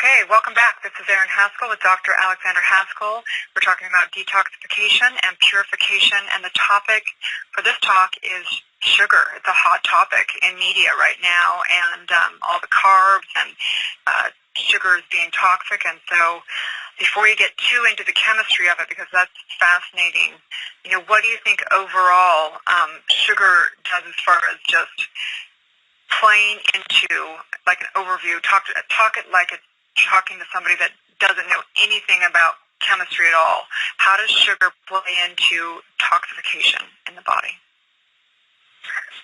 Okay, welcome back. This is Erin Haskell with Dr. Alexander Haskell. We're talking about detoxification and purification, and the topic for this talk is sugar. It's a hot topic in media right now, and all the carbs and sugar is being toxic. And so before you get too into the chemistry of it, because that's fascinating, what do you think overall sugar does as far as just playing into, like an overview, talk it like it's talking to somebody that doesn't know anything about chemistry at all. How does sugar play into toxification in the body?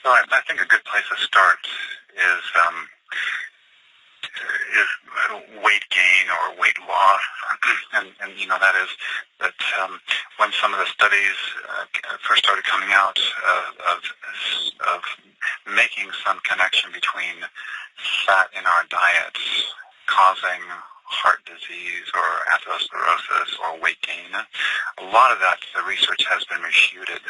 Well, I think a good place to start is weight gain or weight loss, and that is that when some of the studies first started coming out of making some connection between fat in our diets causing heart disease or atherosclerosis or weight gain. A lot of that, the research has been refuted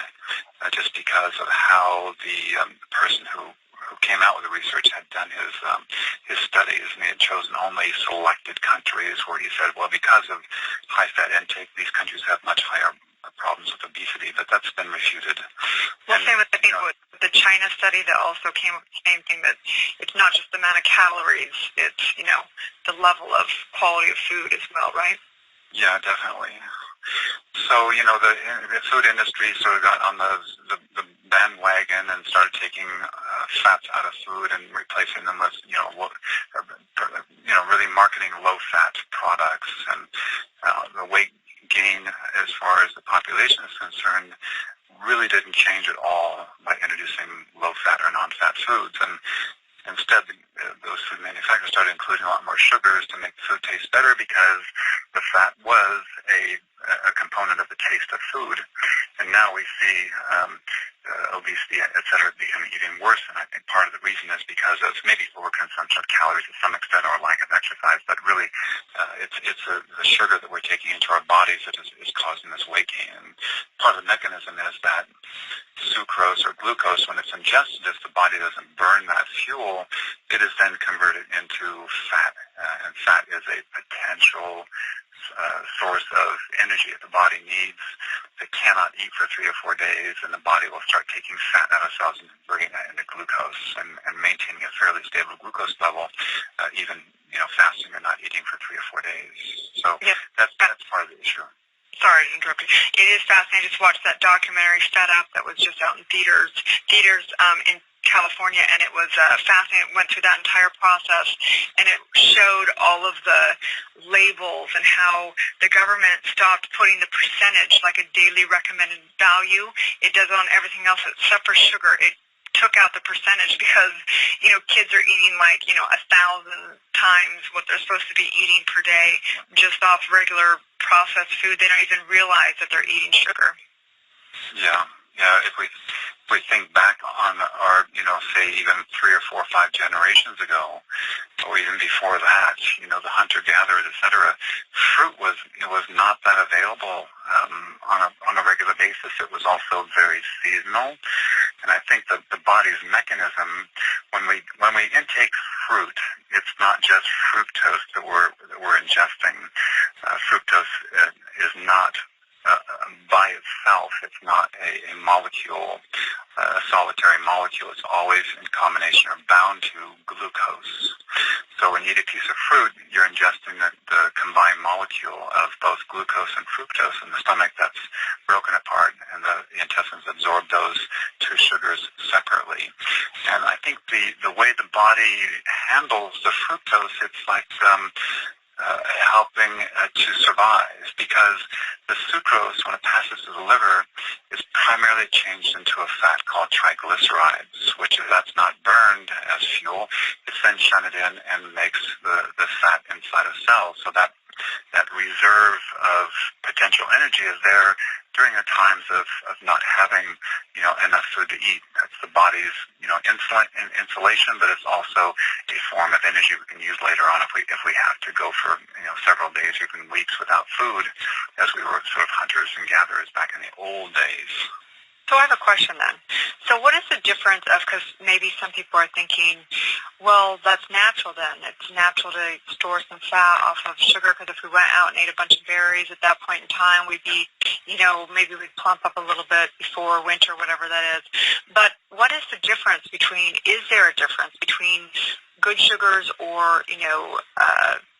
just because of how the person who came out with the research had done his studies, and he had chosen only selected countries where he said, well, because of high fat intake, these countries have much higher problems with obesity, but that's been refuted. Well, same with, I think, with the China study that also came up with the same thing, that it's not just the amount of calories, it's, the level of quality of food as well, right? Yeah, definitely. So, the food industry sort of got on the bandwagon and started taking fats out of food and replacing them with, really marketing low-fat products. And the weight gain, as far as the population is concerned, really didn't change at all by introducing low-fat or non-fat foods. And instead, those food manufacturers started including a lot more sugars to make the food taste better, because the fat was a component of the taste of food. And now we see obesity, et cetera, becoming even worse. And I think part of the reason is because of maybe overconsumption of calories to some extent, or lack of exercise. But really, it's the sugar that we're taking into our bodies that is causing this weight gain. And part of the mechanism is that sucrose or glucose, when it's ingested, if the body doesn't burn that fuel, it is then converted into fat. And fat is a potential source of energy that the body needs. It cannot eat for 3 or 4 days, and the body will start taking fat out of cells and converting that into glucose and maintaining a fairly stable glucose level, even fasting or not eating for 3 or 4 days. So yeah, that's part of the issue. Sorry to interrupt you. It is fascinating. I just watched that documentary, Fed Up, that was just out in theaters in California, and it was fascinating. It went through that entire process, and it showed all of the labels and how the government stopped putting the percentage, like a daily recommended value. It does it on everything else except for sugar. It took out the percentage because, kids are eating 1,000 times what they're supposed to be eating per day just off regular processed food. They don't even realize that they're eating sugar. Yeah. If we think back on our, say even 3 or 4 or 5 generations ago, or even before that, the hunter-gatherers, et cetera, fruit was not that available on a regular basis. It was also very seasonal, and I think that the body's mechanism, when we intake fruit, it's not just fructose that we're ingesting. Fructose is not by itself. It's not a molecule, a solitary molecule. It's always in combination or bound to glucose. So when you eat a piece of fruit, you're ingesting the combined molecule of both glucose and fructose in the stomach. That's broken apart, and the intestines absorb those 2 sugars separately. And I think the way the body handles the fructose, it's like helping to survive, because the sucrose, when it passes through the liver, is primarily changed into a fat called triglycerides, which if that's not burned as fuel, it's then shunted in and makes the fat inside of cells. So that reserve of potential energy is there during the times of not having, enough food to eat. That's the body's, insulation, but it's also a form of energy we can use later on if we have to go for, several days or even weeks without food, as we were sort of hunters and gatherers back in the old days. So I have a question then. So what is the difference of, because maybe some people are thinking, well, that's natural then. It's natural to store some fat off of sugar because if we went out and ate a bunch of berries at that point in time, we'd be, maybe we'd plump up a little bit before winter, whatever that is. But what is the difference between, is there a difference between good sugars or,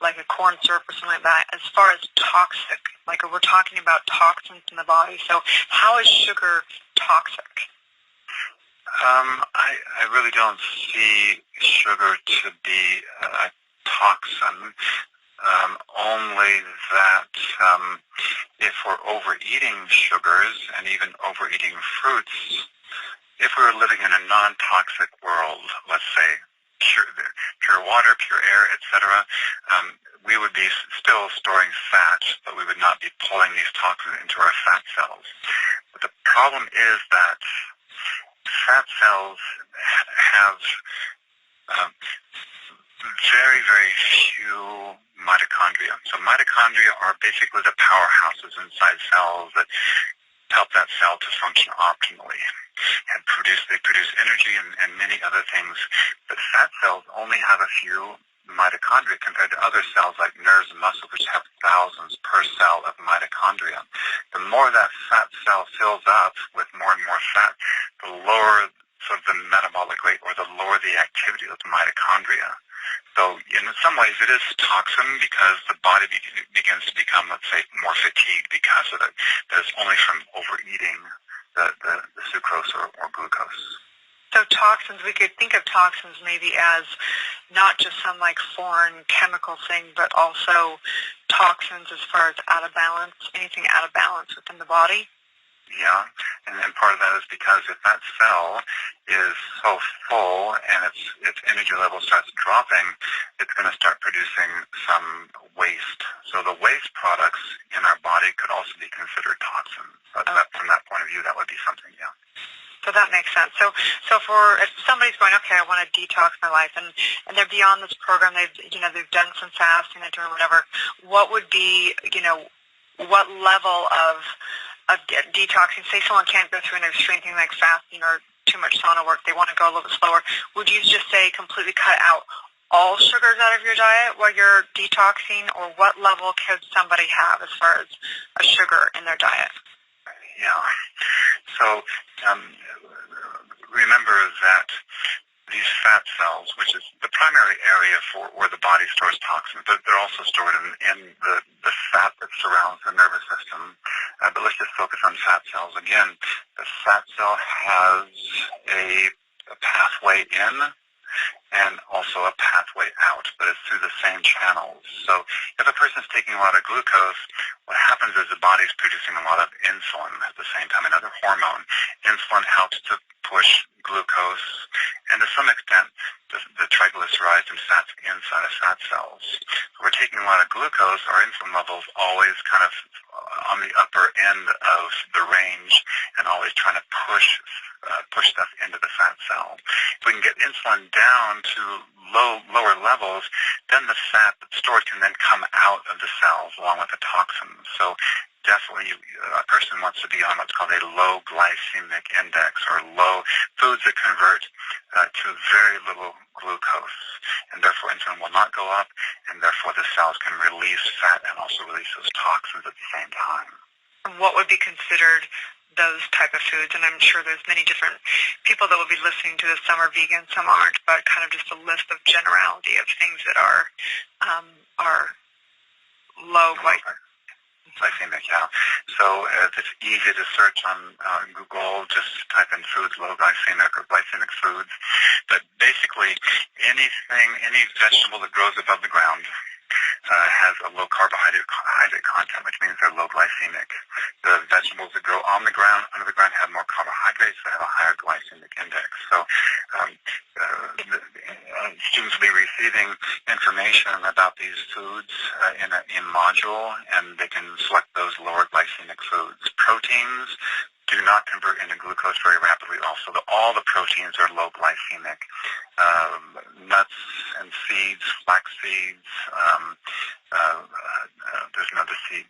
like a corn syrup or something like that, as far as toxic? Like we're talking about toxins in the body. So how is sugar toxic? I really don't see sugar to be a toxin, only that if we're overeating sugars and even overeating fruits, if we were living in a non-toxic world, let's say, pure water, pure air, etc., we would be still storing fat, but we would not be pulling these toxins into our fat cells. But the problem is that fat cells have very, very few mitochondria. So mitochondria are basically the powerhouses inside cells that help that cell to function optimally. They produce energy and many other things. But fat cells only have a few mitochondria compared to other cells like nerves and muscles, which have thousands per cell of mitochondria. The more that fat cell fills up with more and more fat, the lower sort of the metabolic rate, or the lower the activity of the mitochondria. So in some ways it is toxin because the body begins to become, let's say, more fatigued because of it. But it's only from overeating the sucrose or glucose. So toxins, we could think of toxins maybe as not just some like foreign chemical thing, but also toxins as far as out of balance, anything out of balance within the body? Yeah, and part of that is because if that cell is so full and its energy level starts dropping, it's going to start producing some waste. So the waste products in our body could also be considered toxins. From that point of view, that would be something, yeah. So that makes sense. So if somebody's going, okay, I want to detox my life, and they're beyond this program, they've done some fasting, they're doing whatever. What would be, what level of detoxing? Say someone can't go through an extreme thing like fasting or too much sauna work, they want to go a little bit slower. Would you just say completely cut out all sugars out of your diet while you're detoxing, or what level could somebody have as far as a sugar in their diet? Yeah. So remember that these fat cells, which is the primary area for where the body stores toxins, but they're also stored in the fat that surrounds the nervous system. But let's just focus on fat cells. Again, the fat cell has a pathway in and also a pathway out, but it's through the same channels. So if a person's taking a lot of glucose, what happens is the body's producing a lot of insulin at the same time, another hormone. Insulin helps to push glucose and to some extent the triglycerides and fats inside of fat cells. So we're taking a lot of glucose, our insulin levels always kind of on the upper end of the range and always trying to push stuff into the fat cell. If we can get insulin down to lower levels, then the fat that's stored can then come out of the cells along with the toxins. So definitely a person wants to be on what's called a low glycemic index, or low foods that convert to very little glucose, and therefore insulin will not go up, and therefore the cells can release fat and also release those toxins at the same time. What would be considered those type of foods? And I'm sure there's many different people that will be listening to this. Some are vegan, some aren't, but kind of just a list of generality of things that are low glycemic, yeah. So it's easy to search on Google, just type in foods, low glycemic or glycemic foods. But basically any vegetable that grows above the ground has a low carbohydrate content, which means they're low glycemic. The vegetables that grow on the ground, under the ground, have more carbohydrates, so have a higher glycemic index. So students will be receiving information about these foods in a module, and they can select those lower glycemic foods. Proteins do not convert into glucose very rapidly also. All the proteins are low glycemic. Nuts and seeds, flax seeds, there's another seed,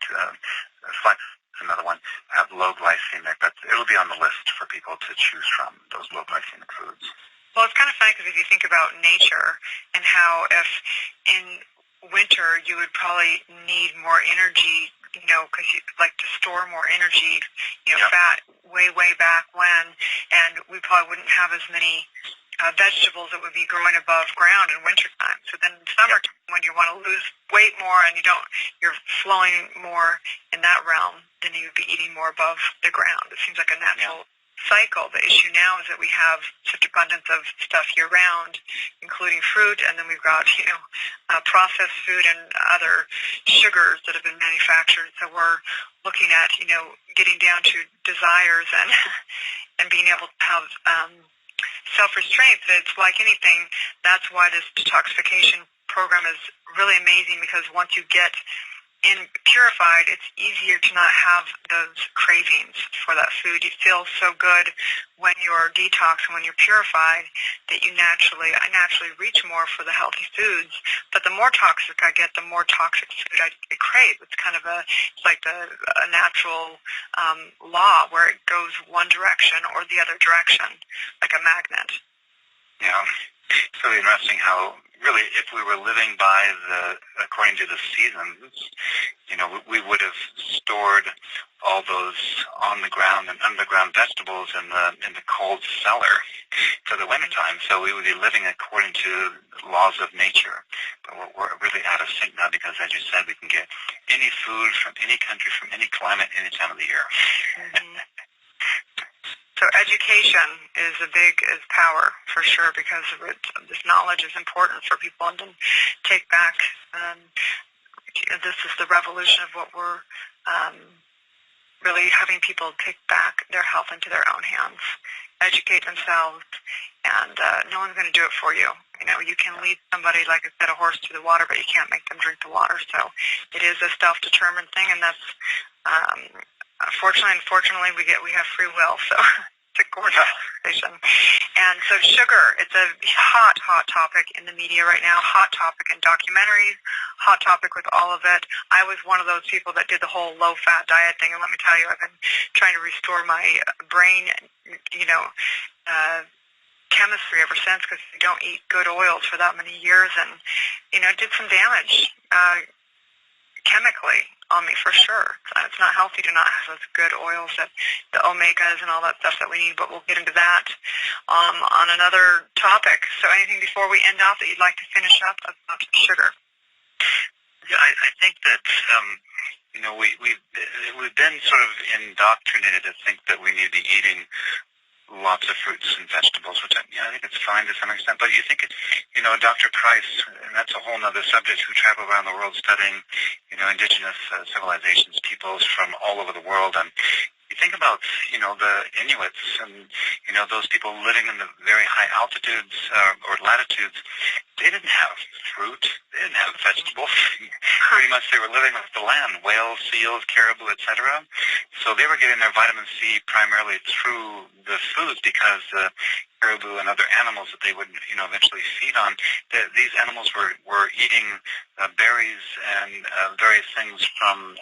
flax is another one, have low glycemic. It'll be on the list for people. choose from, those low glycemic foods. Well, it's kind of funny because if you think about nature and how if in winter you would probably need more energy, because you like to store more energy, fat way back when, and we probably wouldn't have as many vegetables that would be growing above ground in wintertime. So then in summertime, when you want to lose weight more and you're flowing more in that realm, then you'd be eating more above the ground. It seems like a natural cycle. The issue now is that we have such abundance of stuff year-round, including fruit, and then we've got, processed food and other sugars that have been manufactured. So we're looking at, getting down to desires and and being able to have self-restraint. But it's like anything. That's why this detoxification program is really amazing, because once you get purified, it's easier to not have those cravings for that food. You feel so good when you're detoxed and when you're purified that I naturally reach more for the healthy foods. But the more toxic I get, the more toxic food I crave. It's kind of a natural law where it goes one direction or the other direction, like a magnet. Yeah. It's really interesting how, really, if we were living according to the seasons, we would have stored all those on the ground and underground vegetables in the cold cellar for the wintertime. So we would be living according to the laws of nature. But we're really out of sync now because, as you said, we can get any food from any country, from any climate, any time of the year. Mm-hmm. So education is power, for sure, because this knowledge is important for people and to take back. This is the revolution of what we're really having people take back their health into their own hands, educate themselves, and no one's going to do it for you. You can lead somebody, like I said, a horse to the water, but you can't make them drink the water. So it is a self-determined thing, and that's unfortunately, we have free will, so it's a gorgeous conversation. And so sugar, it's a hot topic in the media right now, hot topic in documentaries, hot topic with all of it. I was one of those people that did the whole low-fat diet thing, and let me tell you, I've been trying to restore my brain, chemistry ever since, because you don't eat good oils for that many years, and, it did some damage chemically on me, for sure. It's not healthy to not have those good oils, the omegas and all that stuff that we need, but we'll get into that on another topic. So anything before we end off that you'd like to finish up about sugar? Yeah, I think that, we've been sort of indoctrinated to think that we need to be eating lots of fruits and vegetables, which I think it's fine to some extent. But you think, Dr. Price, and that's a whole other subject, who travel around the world studying, indigenous civilizations, peoples from all over the world. And you think about, the Inuits and, those people living in the very high altitudes or latitudes. They didn't have fruit. They didn't have vegetables. Pretty much they were living off the land, whales, seals, caribou, etc. So they were getting their vitamin C primarily through the foods, because caribou and other animals that they would, eventually feed on, these animals were eating berries and various things from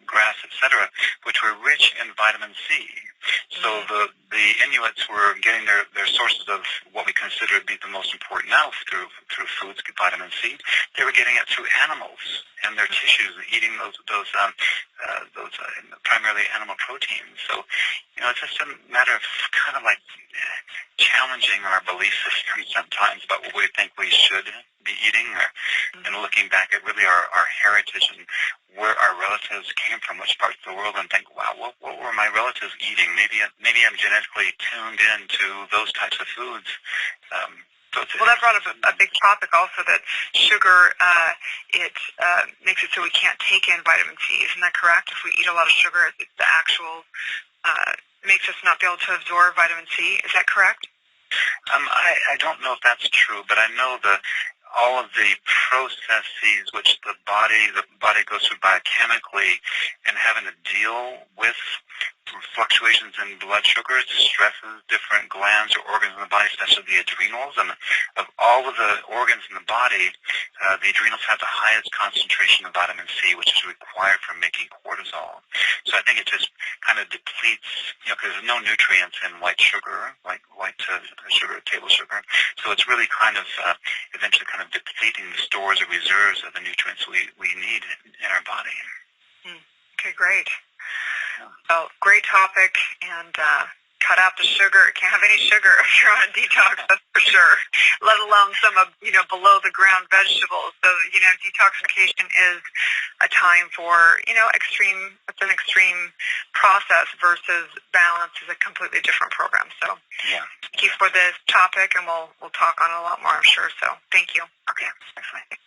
grass, etc., which were rich in vitamin C. So the Inuits were getting their sources of what we consider to be the most important now through foods, vitamin C. They were getting it through animals and their tissues, eating those primarily animal proteins. So, it's just a matter of kind of like challenging our belief system sometimes about what we think we should be eating, and looking back at really our heritage and where our relatives came from, which parts of the world, and think, wow, what were my relatives eating? Maybe I'm genetically tuned into those types of foods. Well, that brought up a big topic also, that sugar, it makes it so we can't take in vitamin C. Isn't that correct? If we eat a lot of sugar, it's the actual makes us not be able to absorb vitamin C. Is that correct? I don't know if that's true, but I know all of the processes which the body goes through biochemically and having to deal with fluctuations in blood sugars stresses different glands or organs in the body, especially the adrenals. And of all of the organs in the body, the adrenals have the highest concentration of vitamin C, which is required for making cortisol. So I think it just kind of depletes, because there's no nutrients in white sugar, white sugar, table sugar. So it's really kind of eventually kind of depleting the stores or reserves of the nutrients we need in our body. Okay, great. So great topic, and cut out the sugar. Can't have any sugar if you're on a detox, that's for sure, let alone some of, below the ground vegetables. So, detoxification is a time for, it's an extreme process versus balance is a completely different program. So thank you for this topic, and we'll talk on it a lot more, I'm sure. So thank you. Okay, thanks, Mike.